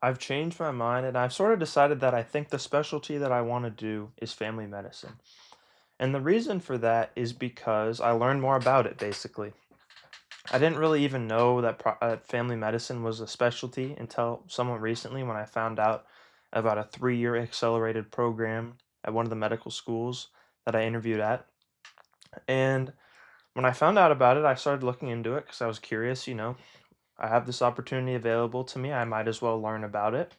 I've changed my mind and I've sort of decided that I think the specialty that I want to do is family medicine. And the reason for that is because I learned more about it basically. I didn't really even know that family medicine was a specialty until somewhat recently when I found out about a 3-year accelerated program at one of the medical schools that I interviewed at. And when I found out about it, I started looking into it because I was curious, I have this opportunity available to me. I might as well learn about it.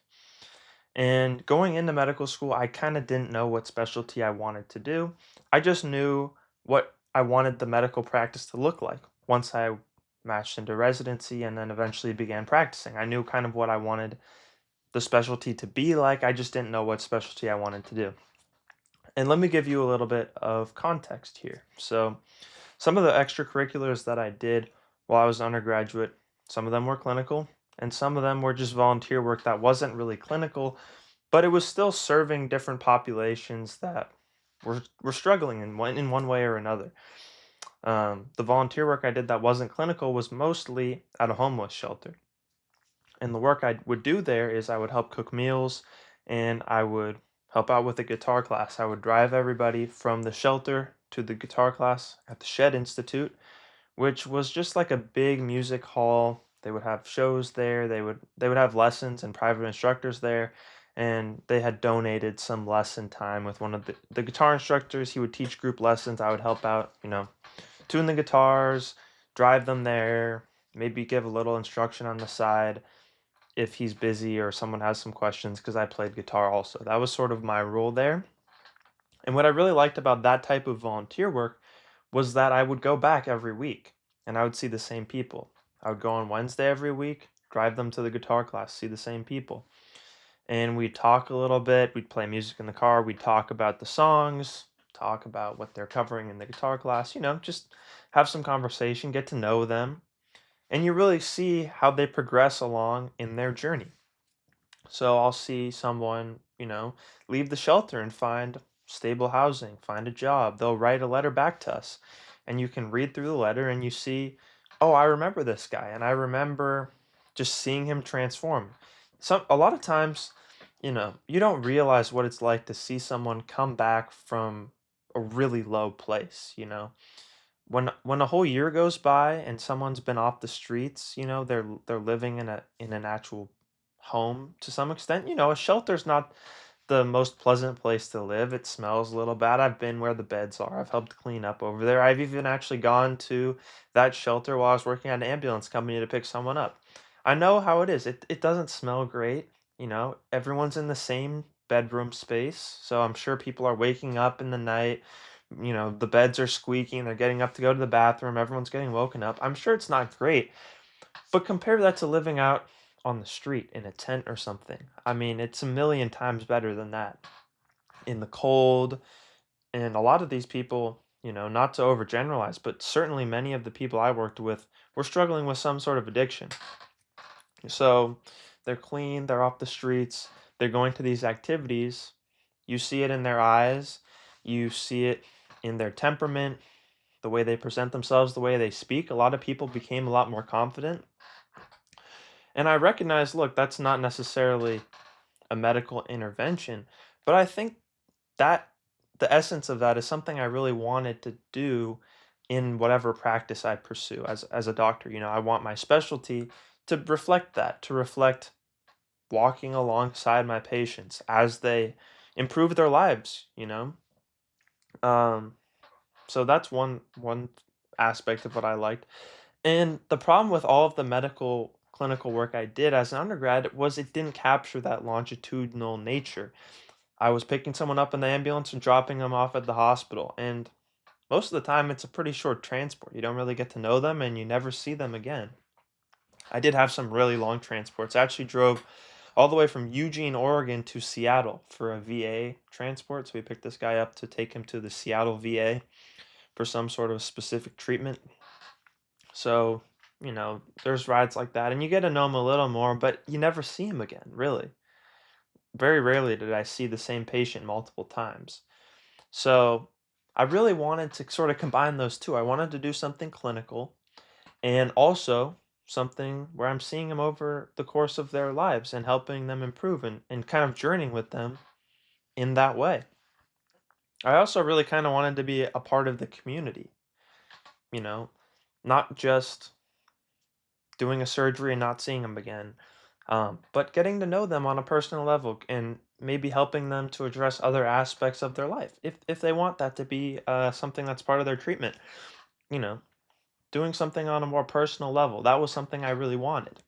And going into medical school, I kind of didn't know what specialty I wanted to do. I just knew what I wanted the medical practice to look like once I matched into residency and then eventually began practicing. I knew kind of what I wanted the specialty to be like. I just didn't know what specialty I wanted to do. And let me give you a little bit of context here. So, some of the extracurriculars that I did while I was an undergraduate, some of them were clinical, and some of them were just volunteer work that wasn't really clinical, but it was still serving different populations that were struggling in one way or another. The volunteer work I did that wasn't clinical was mostly at a homeless shelter, and the work I would do there is I would help cook meals, and I would help out with the guitar class. I would drive everybody from the shelter to the guitar class at the Shed Institute, which was just like a big music hall. They would have shows there. They would have lessons and private instructors there, and they had donated some lesson time with one of the guitar instructors. He would teach group lessons. I would help out, tune the guitars, drive them there, maybe give a little instruction on the side if he's busy or someone has some questions because I played guitar also. That was sort of my role there. And what I really liked about that type of volunteer work was that I would go back every week and I would see the same people. I would go on Wednesday every week, drive them to the guitar class, see the same people. And we'd talk a little bit, we'd play music in the car, we'd talk about the songs, talk about what they're covering in the guitar class, just have some conversation, get to know them, and you really see how they progress along in their journey. So I'll see someone, leave the shelter and find stable housing, find a job. They'll write a letter back to us, and you can read through the letter and you see, oh, I remember this guy, and I remember just seeing him transform. A lot of times, you don't realize what it's like to see someone come back from a really low place, when a whole year goes by and someone's been off the streets, they're living in an actual home to some extent. A shelter's not the most pleasant place to live. It smells a little bad. I've been where the beds are. I've helped clean up over there. I've even actually gone to that shelter while I was working at an ambulance company to pick someone up. I know how it is. It doesn't smell great. Everyone's in the same bedroom space. So I'm sure people are waking up in the night. The beds are squeaking. They're getting up to go to the bathroom. Everyone's getting woken up. I'm sure it's not great. But compare that to living out on the street in a tent or something. I mean, it's a million times better than that. In the cold, and a lot of these people, not to overgeneralize, but certainly many of the people I worked with were struggling with some sort of addiction. So they're clean, they're off the streets, they're going to these activities. You see it in their eyes, you see it in their temperament, the way they present themselves, the way they speak. A lot of people became a lot more confident. And I recognize, look, that's not necessarily a medical intervention, but I think that the essence of that is something I really wanted to do in whatever practice I pursue as a doctor. I want my specialty to reflect that, to reflect walking alongside my patients as they improve their lives. Um, so that's one aspect of what I liked. And the problem with all of the medical clinical work I did as an undergrad was it didn't capture that longitudinal nature. I was picking someone up in the ambulance and dropping them off at the hospital, and most of the time it's a pretty short transport. You don't really get to know them and you never see them again. I did have some really long transports. I actually drove all the way from Eugene, Oregon to Seattle for a VA transport. So we picked this guy up to take him to the Seattle VA for some sort of specific treatment. So, there's rides like that, and you get to know him a little more, but you never see him again, really. Very rarely did I see the same patient multiple times. So, I really wanted to sort of combine those two. I wanted to do something clinical and also something where I'm seeing them over the course of their lives and helping them improve and kind of journeying with them in that way. I also really kind of wanted to be a part of the community, you know, not just doing a surgery and not seeing them again, but getting to know them on a personal level and maybe helping them to address other aspects of their life if they want that to be something that's part of their treatment. You know, doing something on a more personal level. That was something I really wanted.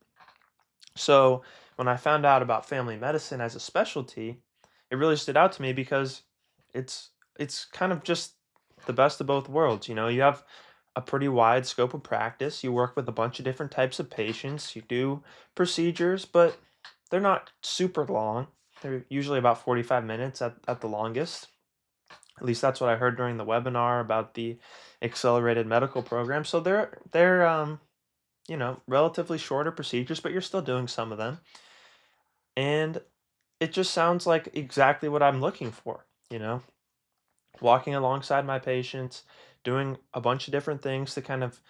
So when I found out about family medicine as a specialty, it really stood out to me because it's kind of just the best of both worlds. You know, you have a pretty wide scope of practice. You work with a bunch of different types of patients. You do procedures, but they're not super long. They're usually about 45 minutes at the longest. At least that's what I heard during the webinar about the accelerated medical program. So they're you know, relatively shorter procedures, but you're still doing some of them. And it just sounds like exactly what I'm looking for, you know, walking alongside my patients, doing a bunch of different things to kind of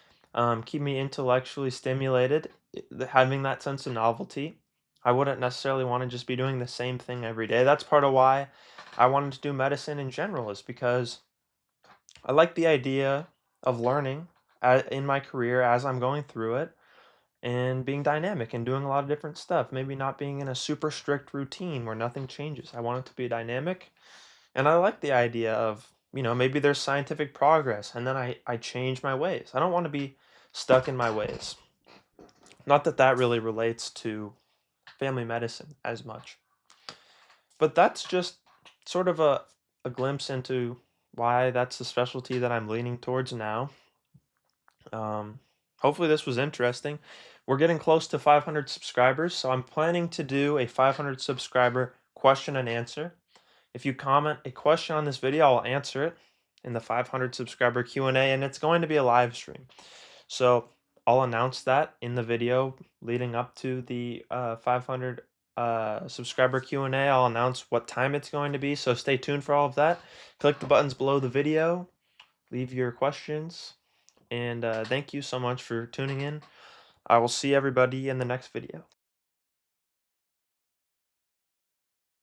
keep me intellectually stimulated, having that sense of novelty. I wouldn't necessarily want to just be doing the same thing every day. That's part of why I wanted to do medicine in general, is because I like the idea of learning in my career as I'm going through it and being dynamic and doing a lot of different stuff. Maybe not being in a super strict routine where nothing changes. I want it to be dynamic. And I like the idea of, you know, maybe there's scientific progress and then I change my ways. I don't want to be stuck in my ways. Not that that really relates to family medicine as much. But that's just sort of a glimpse into why that's the specialty that I'm leaning towards now. Um, Hopefully, this was interesting. We're getting close to 500 subscribers, so I'm planning to do a 500 subscriber question and answer. If you comment a question on this video, I'll answer it in the 500 subscriber Q&A, and it's going to be a live stream. So I'll announce that in the video leading up to the 500 subscriber Q&A. I'll announce what time it's going to be, so stay tuned for all of that. Click the buttons below the video, leave your questions, and thank you so much for tuning in. I will see everybody in the next video.